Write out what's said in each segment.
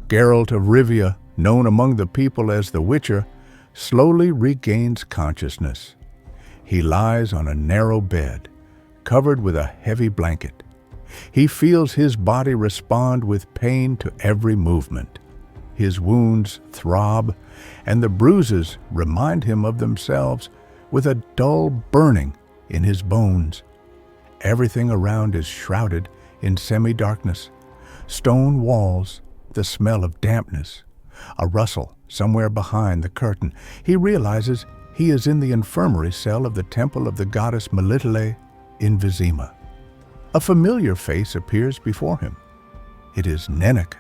Geralt of Rivia, known among the people as the Witcher, slowly regains consciousness. He lies on a narrow bed, covered with a heavy blanket. He feels his body respond with pain to every movement. His wounds throb, and the bruises remind him of themselves with a dull burning in his bones. Everything around is shrouded in semi-darkness. Stone walls, the smell of dampness, a rustle somewhere behind the curtain. He realizes he is in the infirmary cell of the temple of the goddess Melitele in Vizima. A familiar face appears before him. It is Neneka,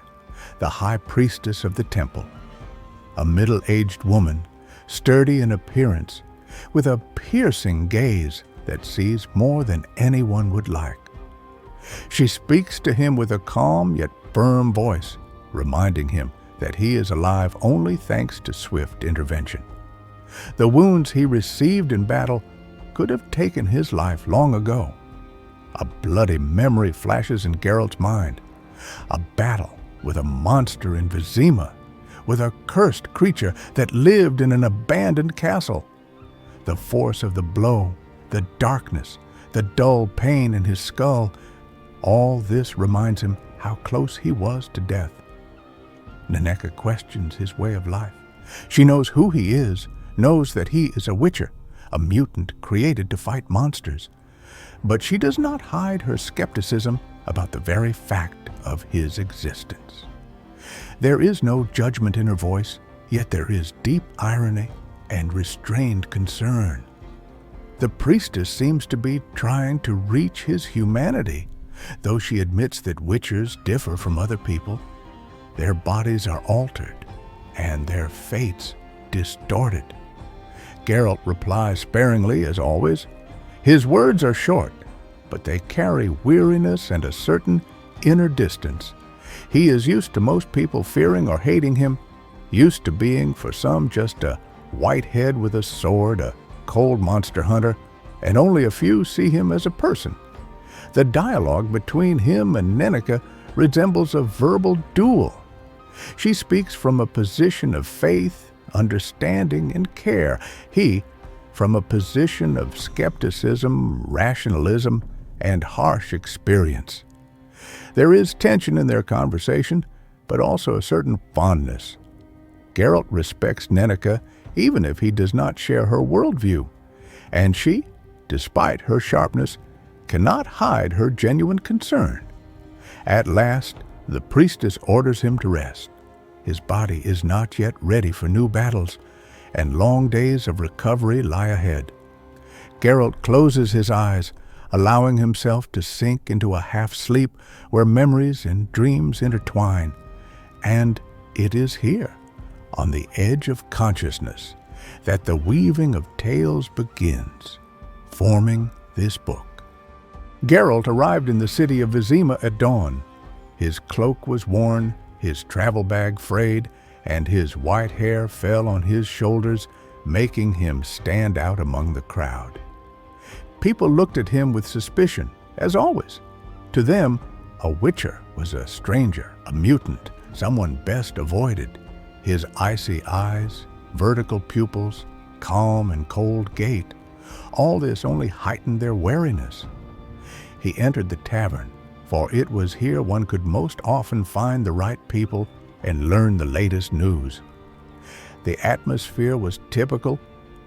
the high priestess of the temple, a middle-aged woman, sturdy in appearance, with a piercing gaze that sees more than anyone would like. She speaks to him with a calm yet firm voice, reminding him that he is alive only thanks to swift intervention. The wounds he received in battle could have taken his life long ago. A bloody memory flashes in Geralt's mind. A battle with a monster in Vizima, with a cursed creature that lived in an abandoned castle. The force of the blow, the darkness, the dull pain in his skull, all this reminds him how close he was to death. Neneka questions his way of life. She knows who he is, knows that he is a witcher, a mutant created to fight monsters. But she does not hide her skepticism about the very fact of his existence. There is no judgment in her voice, yet there is deep irony and restrained concern. The priestess seems to be trying to reach his humanity, though she admits that witchers differ from other people. Their bodies are altered, and their fates distorted. Geralt replies sparingly, as always. His words are short, but they carry weariness and a certain inner distance. He is used to most people fearing or hating him, used to being, for some, just a white head with a sword, a cold monster hunter, and only a few see him as a person. The dialogue between him and Neneka resembles a verbal duel. She speaks from a position of faith, understanding, and care. He, from a position of skepticism, rationalism, and harsh experience. There is tension in their conversation, but also a certain fondness. Geralt respects Neneka even if he does not share her worldview, and she, despite her sharpness, cannot hide her genuine concern. At last, the priestess orders him to rest. His body is not yet ready for new battles, and long days of recovery lie ahead. Geralt closes his eyes, allowing himself to sink into a half-sleep where memories and dreams intertwine. And it is here, on the edge of consciousness, that the weaving of tales begins, forming this book. Geralt arrived in the city of Vizima at dawn. His cloak was worn, his travel bag frayed, and his white hair fell on his shoulders, making him stand out among the crowd. People looked at him with suspicion, as always. To them, a witcher was a stranger, a mutant, someone best avoided. His icy eyes, vertical pupils, calm and cold gait, all this only heightened their wariness. He entered the tavern, for it was here one could most often find the right people and learn the latest news. The atmosphere was typical: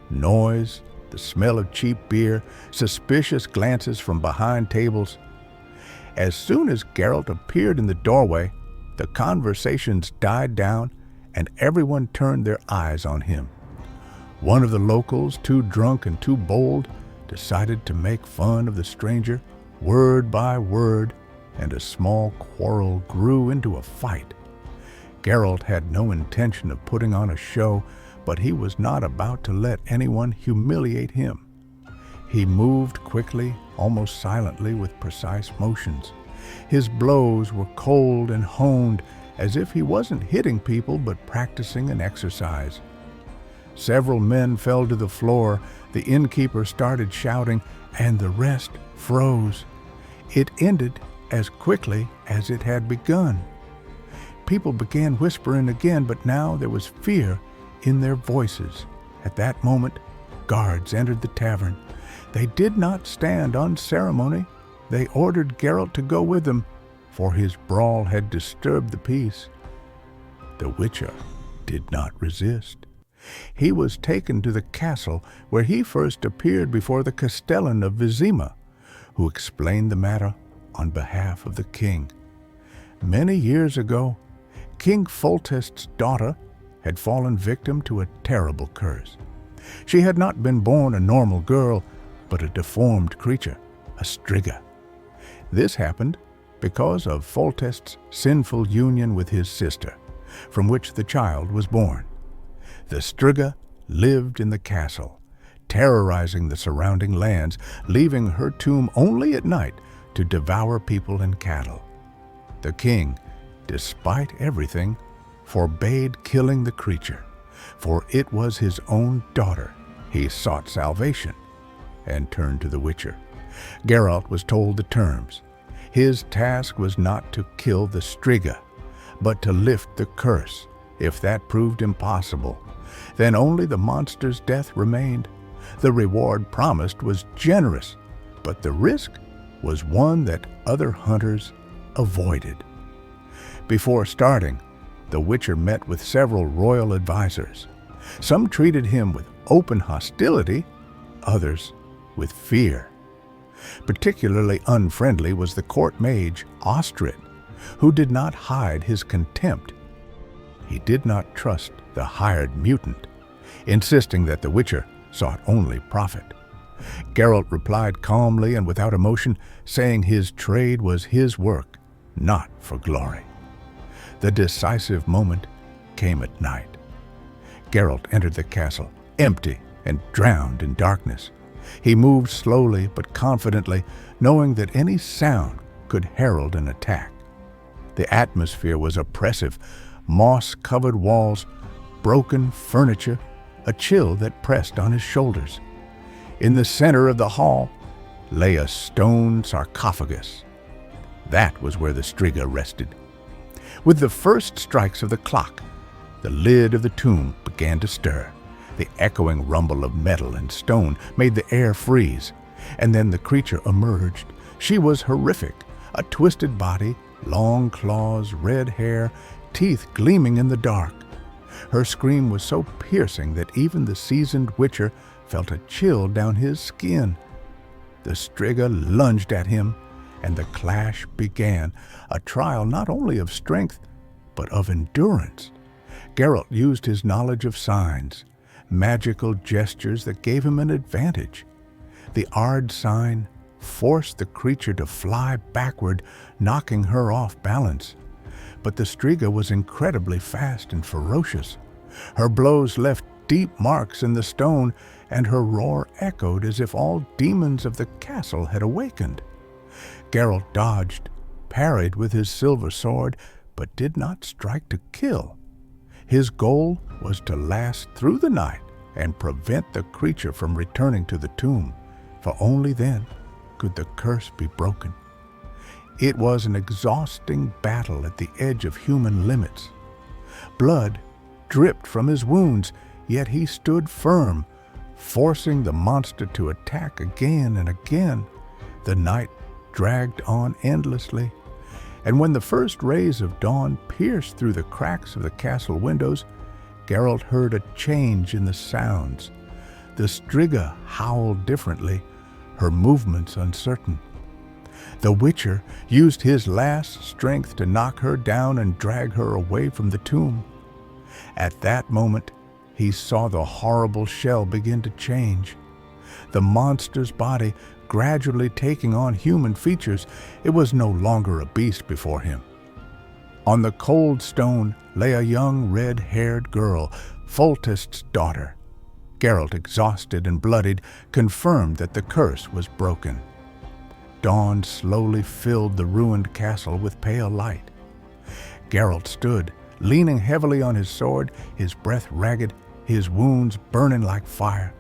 noise, the smell of cheap beer, suspicious glances from behind tables. As soon as Geralt appeared in the doorway, the conversations died down and everyone turned their eyes on him. One of the locals, too drunk and too bold, decided to make fun of the stranger, word by word, and a small quarrel grew into a fight. Geralt had no intention of putting on a show, but he was not about to let anyone humiliate him. He moved quickly, almost silently, with precise motions. His blows were cold and honed, as if he wasn't hitting people but practicing an exercise. Several men fell to the floor, the innkeeper started shouting, and the rest froze. It ended as quickly as it had begun. people began whispering again, but now there was fear in their voices. At that moment, guards entered the tavern. They did not stand on ceremony. They ordered Geralt to go with them, for his brawl had disturbed the peace. The Witcher did not resist. He was taken to the castle where he first appeared before the Castellan of Vizima, who explained the matter on behalf of the king. Many years ago, King Foltest's daughter had fallen victim to a terrible curse. She had not been born a normal girl, but a deformed creature, a striga. This happened because of Foltest's sinful union with his sister, from which the child was born. The striga lived in the castle, terrorizing the surrounding lands, leaving her tomb only at night to devour people and cattle. The king, despite everything, forbade killing the creature, for it was his own daughter. He sought salvation and turned to the Witcher. Geralt was told the terms. His task was not to kill the striga, but to lift the curse. If that proved impossible, then only the monster's death remained. The reward promised was generous, but the risk was one that other hunters avoided. Before starting, the Witcher met with several royal advisors. Some treated him with open hostility, others with fear. Particularly unfriendly was the court mage Ostrid, who did not hide his contempt. He did not trust the hired mutant, insisting that the Witcher sought only profit. Geralt replied calmly and without emotion, saying his trade was his work, not for glory. The decisive moment came at night. Geralt entered the castle, empty and drowned in darkness. He moved slowly but confidently, knowing that any sound could herald an attack. The atmosphere was oppressive, moss-covered walls, broken furniture, a chill that pressed on his shoulders. In the center of the hall lay a stone sarcophagus. That was where the striga rested. With the first strikes of the clock, the lid of the tomb began to stir. The echoing rumble of metal and stone made the air freeze, and then the creature emerged. She was horrific, a twisted body, long claws, red hair, teeth gleaming in the dark. Her scream was so piercing that even the seasoned Witcher felt a chill down his skin. The striga lunged at him, and the clash began, a trial not only of strength, but of endurance. Geralt used his knowledge of signs, magical gestures that gave him an advantage. The Ard sign forced the creature to fly backward, knocking her off balance. But the striga was incredibly fast and ferocious. Her blows left deep marks in the stone, and her roar echoed as if all demons of the castle had awakened. Geralt dodged, parried with his silver sword, but did not strike to kill. His goal was to last through the night and prevent the creature from returning to the tomb, for only then could the curse be broken. It was an exhausting battle at the edge of human limits. Blood dripped from his wounds, yet he stood firm, forcing the monster to attack again and again. The night dragged on endlessly, and when the first rays of dawn pierced through the cracks of the castle windows, Geralt heard a change in the sounds. The striga howled differently, her movements uncertain. The Witcher used his last strength to knock her down and drag her away from the tomb. At that moment, he saw the horrible shell begin to change. The monster's body gradually taking on human features, it was no longer a beast before him. On the cold stone lay a young red-haired girl, Foltest's daughter. Geralt, exhausted and bloodied, confirmed that the curse was broken. Dawn slowly filled the ruined castle with pale light. Geralt stood, leaning heavily on his sword, his breath ragged, his wounds burning like fire.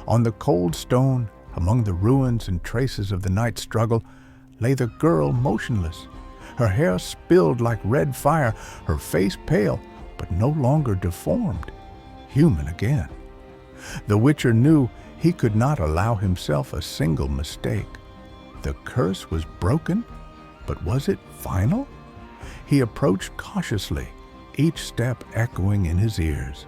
On the cold stone, among the ruins and traces of the night's struggle, lay the girl motionless, Her hair spilled like red fire, her face pale, but no longer deformed, human again. The Witcher knew he could not allow himself a single mistake. The curse was broken, but was it final? He approached cautiously, each step echoing in his ears.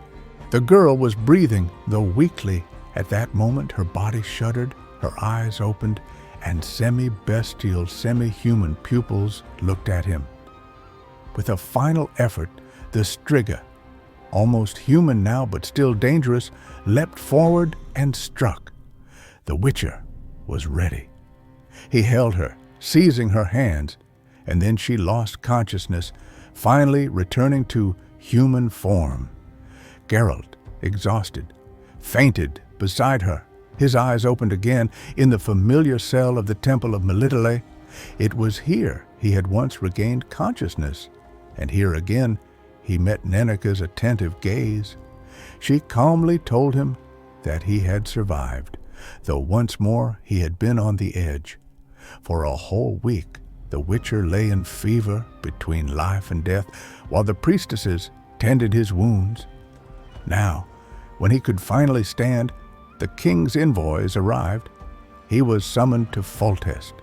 The girl was breathing, though weakly. At that moment, her body shuddered, her eyes opened, and semi-bestial, semi-human pupils looked at him. With a final effort, the striga, almost human now but still dangerous, leapt forward and struck. The Witcher was ready. He held her, seizing her hands, and then she lost consciousness, finally returning to human form. Geralt, exhausted, fainted beside her. His eyes opened again in the familiar cell of the Temple of Melitele. It was here he had once regained consciousness, and here again he met Nenneke's attentive gaze. She calmly told him that he had survived, though once more he had been on the edge. For a whole week, the Witcher lay in fever between life and death, while the priestesses tended his wounds. Now, when he could finally stand, the king's envoys arrived. He was summoned to Foltest.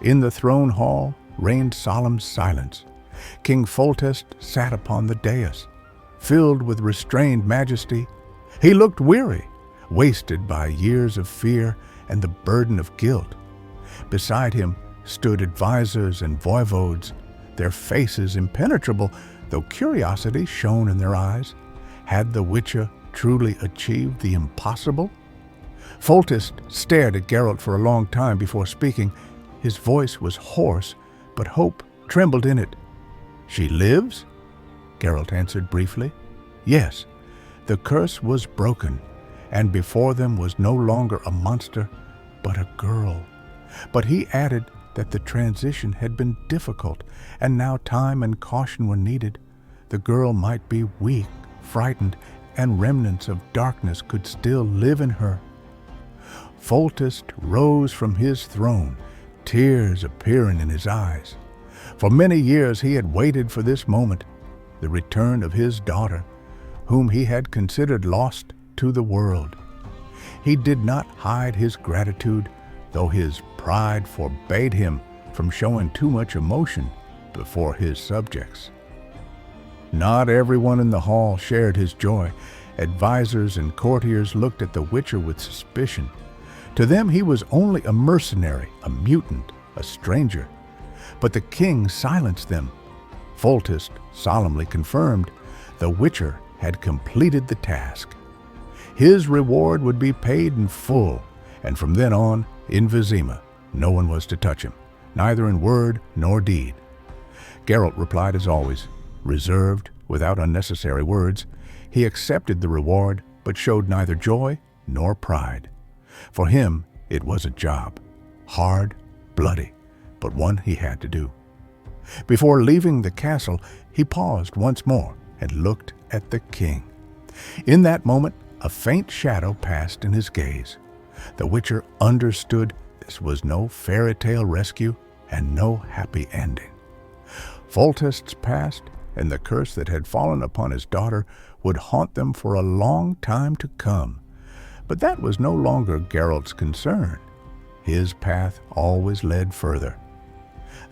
In the throne hall reigned solemn silence. King Foltest sat upon the dais, filled with restrained majesty. He looked weary, wasted by years of fear and the burden of guilt. Beside him stood advisors and voivodes, their faces impenetrable, though curiosity shone in their eyes. Had the Witcher truly achieved the impossible? Foltest stared at Geralt for a long time before speaking. His voice was hoarse, but hope trembled in it. "She lives?" Geralt answered briefly. "Yes, the curse was broken, and before them was no longer a monster, but a girl." But he added that the transition had been difficult, and now time and caution were needed. The girl might be weak, frightened, and remnants of darkness could still live in her. Foltest rose from his throne, tears appearing in his eyes. For many years he had waited for this moment, the return of his daughter, whom he had considered lost to the world. He did not hide his gratitude, though his pride forbade him from showing too much emotion before his subjects. Not everyone in the hall shared his joy. Advisors and courtiers looked at the Witcher with suspicion. To them he was only a mercenary, a mutant, a stranger. But the king silenced them. Foltest solemnly confirmed the Witcher had completed the task. His reward would be paid in full, and from then on, in Vizima, no one was to touch him, neither in word nor deed. Geralt replied as always, reserved, without unnecessary words. He accepted the reward, but showed neither joy nor pride. For him, it was a job, hard, bloody, but one he had to do. Before leaving the castle, he paused once more and looked at the king. In that moment, a faint shadow passed in his gaze. The Witcher understood this was no fairy tale rescue and no happy ending. Foltest's past and the curse that had fallen upon his daughter would haunt them for a long time to come. But that was no longer Geralt's concern. His path always led further.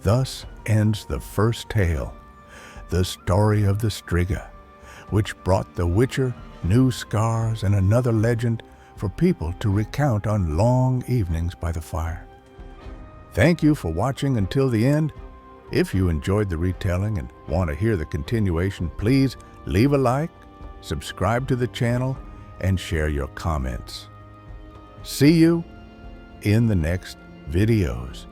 Thus ends the first tale, the story of the striga, which brought the Witcher new scars and another legend for people to recount on long evenings by the fire. Thank you for watching until the end. If you enjoyed the retelling and want to hear the continuation, please leave a like, subscribe to the channel, and share your comments. See you in the next videos.